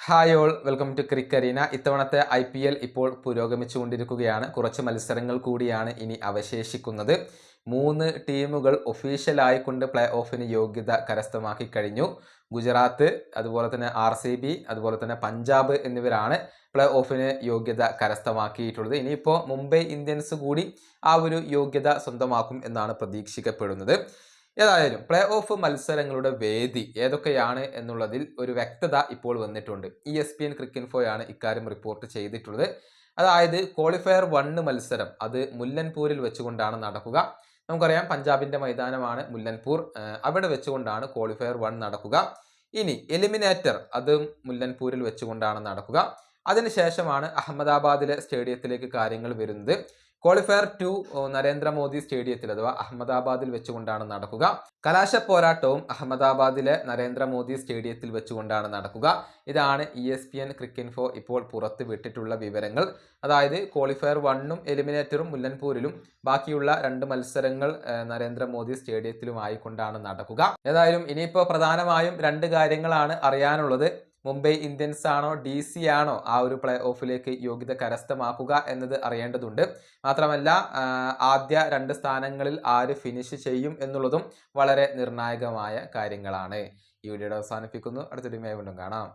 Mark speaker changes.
Speaker 1: Hi all, welcome to ക്രിക്കരീന. ഇത്തവണത്തെ IPL ഇപ്പോൾ പുരോഗമിച്ചുകൊണ്ടിരിക്കുകയാണ്. കുറച്ച് മത്സരങ്ങൾ കൂടിയാണ് ഇനി അവശേഷിക്കുന്നത്. 3 ടീമുകൾ ഒഫീഷ്യലായിക്കൊണ്ട് പ്ലേ ഓഫിന് യോഗ്യത കരസ്ഥമാക്കി കഴിഞ്ഞു. ഗുജറാത്ത്, അതുപോലെ തന്നെ RCB, അതുപോലെ തന്നെ പഞ്ചാബ് എന്നിവരാണ് പ്ലേ ഓഫിന് യോഗ്യത കരസ്ഥമാക്കിയിട്ടുള്ളത്. ഇനിയിപ്പോൾ മുംബൈ ഇന്ത്യൻസ് കൂടി ആ ഒരു യോഗ്യത സ്വന്തമാക്കും എന്നാണ് പ്രതീക്ഷിക്കപ്പെടുന്നത്. ഏതായാലും പ്ലേ ഓഫ് മത്സരങ്ങളുടെ വേദി ഏതൊക്കെയാണ് എന്നുള്ളതിൽ ഒരു വ്യക്തത ഇപ്പോൾ വന്നിട്ടുണ്ട്. ESPN ക്രിക്കിൻഫോയാണ് ഇക്കാര്യം റിപ്പോർട്ട് ചെയ്തിട്ടുള്ളത്. അതായത് ക്വാളിഫയർ 1 മത്സരം അത് മുല്ലൻപൂരിൽ വെച്ചുകൊണ്ടാണ് നടക്കുക. നമുക്കറിയാം പഞ്ചാബിന്റെ മൈതാനമാണ് മുല്ലൻപൂർ. അവിടെ വെച്ചുകൊണ്ടാണ് ക്വാളിഫയർ 1 നടക്കുക. ഇനി എലിമിനേറ്റർ അത് മുല്ലൻപൂരിൽ വെച്ചുകൊണ്ടാണ് നടക്കുക. അതിനുശേഷമാണ് അഹമ്മദാബാദിലെ സ്റ്റേഡിയത്തിലേക്ക് കാര്യങ്ങൾ വരുന്നത്. ക്വാളിഫയർ 2 നരേന്ദ്രമോദി സ്റ്റേഡിയത്തിൽ അഥവാ അഹമ്മദാബാദിൽ വെച്ചുകൊണ്ടാണ് നടക്കുക. കലാശ പോരാട്ടവും അഹമ്മദാബാദിലെ നരേന്ദ്രമോദി സ്റ്റേഡിയത്തിൽ വെച്ചുകൊണ്ടാണ് നടക്കുക. ഇതാണ് ESPN ക്രിക്കിൻഫോ ഇപ്പോൾ പുറത്ത് വിട്ടിട്ടുള്ള വിവരങ്ങൾ. അതായത് ക്വാളിഫയർ 1ഉം എലിമിനേറ്ററും മുല്ലൻപൂരിലും ബാക്കിയുള്ള 2 മത്സരങ്ങൾ നരേന്ദ്രമോദി സ്റ്റേഡിയത്തിലും ആയിക്കൊണ്ടാണ് നടക്കുക. ഏതായാലും ഇനിയിപ്പോൾ പ്രധാനമായും 2 കാര്യങ്ങളാണ് അറിയാനുള്ളത്. മുംബൈ ഇന്ത്യൻസ് ആണോ DC ആണോ ആ ഒരു പ്ലേ ഓഫിലേക്ക് യോഗ്യത കരസ്ഥമാക്കുക എന്നത് അറിയേണ്ടതുണ്ട്. മാത്രമല്ല ആദ്യ 2 സ്ഥാനങ്ങളിൽ ആര് ഫിനിഷ് ചെയ്യും എന്നുള്ളതും വളരെ നിർണായകമായ കാര്യങ്ങളാണ്. ഈ വീഡിയോയുടെ അവസാനിപ്പിക്കുന്നു. അടുത്തൊരു വീണ്ടും കാണാം.